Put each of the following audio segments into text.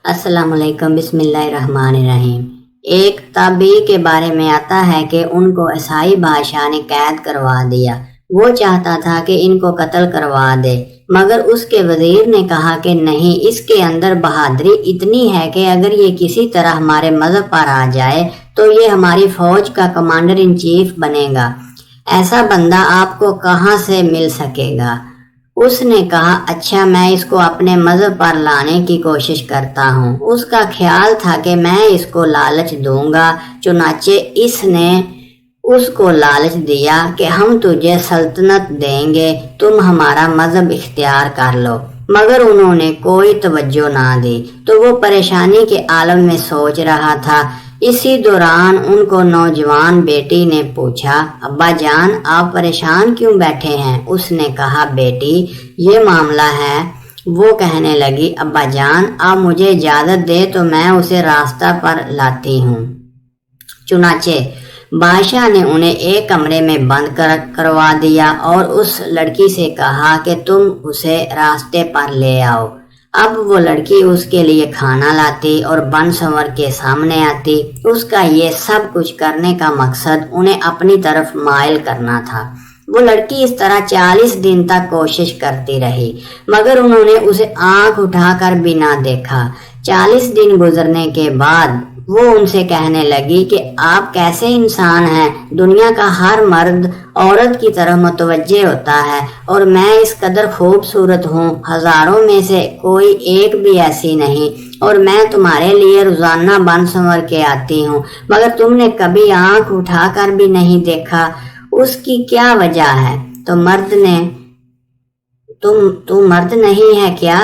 السلام علیکم، بسم اللہ الرحمن الرحیم۔ ایک تابعی کے بارے میں آتا ہے کہ ان کو عیسائی بادشاہ نے قید کروا دیا۔ وہ چاہتا تھا کہ ان کو قتل کروا دے، مگر اس کے وزیر نے کہا کہ نہیں، اس کے اندر بہادری اتنی ہے کہ اگر یہ کسی طرح ہمارے مذہب پر آ جائے تو یہ ہماری فوج کا کمانڈر ان چیف بنے گا۔ ایسا بندہ آپ کو کہاں سے مل سکے گا؟ اس نے کہا اچھا، میں اس کو اپنے مذہب پر لانے کی کوشش کرتا ہوں۔ اس کا خیال تھا کہ میں اس کو لالچ دوں گا، چنانچہ اس نے اس کو لالچ دیا کہ ہم تجھے سلطنت دیں گے، تم ہمارا مذہب اختیار کر لو۔ مگر انہوں نے کوئی توجہ نہ دی تو وہ پریشانی کے عالم میں سوچ رہا تھا۔ اسی دوران ان کو نوجوان بیٹی نے پوچھا، ابا جان آپ پریشان کیوں بیٹھے ہیں؟ اس نے کہا بیٹی یہ معاملہ ہے۔ وہ کہنے لگی ابا جان آپ مجھے اجازت دے تو میں اسے راستہ پر لاتی ہوں۔ چنانچہ بادشاہ نے انہیں ایک کمرے میں بند کروا دیا اور اس لڑکی سے کہا کہ تم اسے راستے پر لے آؤ۔ اب وہ لڑکی اس کے لیے کھانا لاتی اور بن سنور کے سامنے آتی۔ اس کا یہ سب کچھ کرنے کا مقصد انہیں اپنی طرف مائل کرنا تھا۔ وہ لڑکی اس طرح 40 دن تک کوشش کرتی رہی، مگر انہوں نے اسے آنکھ اٹھا کر بھی نہ دیکھا۔ 40 دن گزرنے کے بعد وہ ان سے کہنے لگی کہ آپ کیسے انسان ہیں؟ دنیا کا ہر مرد عورت کی طرف متوجہ ہوتا ہے اور میں اس قدر خوبصورت ہوں، ہزاروں میں سے کوئی ایک بھی ایسی نہیں، اور میں تمہارے لیے روزانہ بن سنور کے آتی ہوں، مگر تم نے کبھی آنکھ اٹھا کر بھی نہیں دیکھا۔ اس کی کیا وجہ ہے؟ تو مرد نہیں ہے کیا؟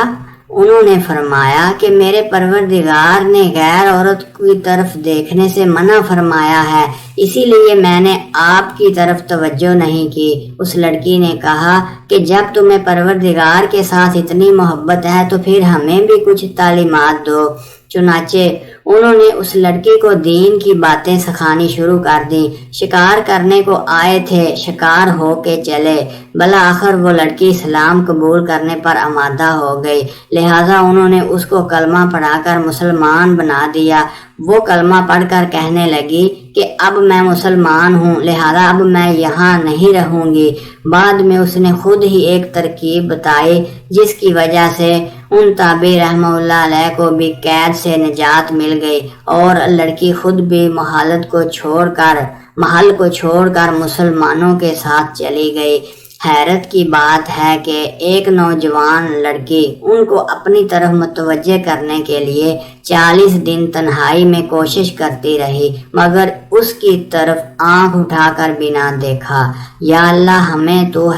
انہوں نے فرمایا کہ میرے پروردگار نے غیر عورت کی طرف دیکھنے سے منع فرمایا ہے، اسی لیے میں نے آپ کی طرف توجہ نہیں کی۔ اس لڑکی نے کہا کہ جب تمہیں پروردگار کے ساتھ اتنی محبت ہے تو پھر ہمیں بھی کچھ تعلیمات دو۔ چنانچہ انہوں نے اس لڑکی کو دین کی باتیں سکھانی شروع کر دیں۔ شکار کرنے کو آئے تھے، شکار ہو کے چلے۔ بالآخر وہ لڑکی اسلام قبول کرنے پر آمادہ ہو گئی، لہٰذا انہوں نے اس کو کلمہ پڑھا کر مسلمان بنا دیا۔ وہ کلمہ پڑھ کر کہنے لگی کہ اب میں مسلمان ہوں، لہٰذا اب میں یہاں نہیں رہوں گی۔ بعد میں اس نے خود ہی ایک ترکیب بتائی جس کی وجہ سے ان تابعی رحمہ اللہ علیہ کو بھی قید سے نجات مل گئی، اور لڑکی خود بھی محل کو چھوڑ کر مسلمانوں کے ساتھ چلی گئی۔ حیرت کی بات ہے کہ ایک نوجوان لڑکی ان کو اپنی طرف متوجہ کرنے کے لیے 40 دن تنہائی میں کوشش کرتی رہی، مگر اس کی طرف آنکھ اٹھا کر بھی نہ دیکھا۔ یا اللہ، ہمیں تو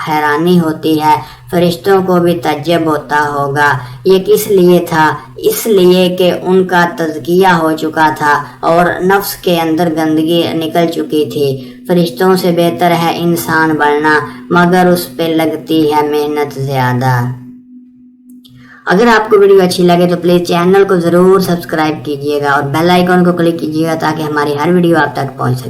حیرانی ہوتی ہے، فرشتوں کو بھی تعجب ہوتا ہوگا۔ یہ کس لیے تھا؟ اس لیے کہ ان کا تزکیہ ہو چکا تھا اور نفس کے اندر گندگی نکل چکی تھی۔ فرشتوں سے بہتر ہے انسان بننا، مگر اس پہ لگتی ہے محنت زیادہ۔ اگر آپ کو ویڈیو اچھی لگے تو پلیز چینل کو ضرور سبسکرائب کیجیے گا اور بیل آئیکن کو کلک کیجیے گا تاکہ ہماری ہر ویڈیو آپ تک پہنچ سکے۔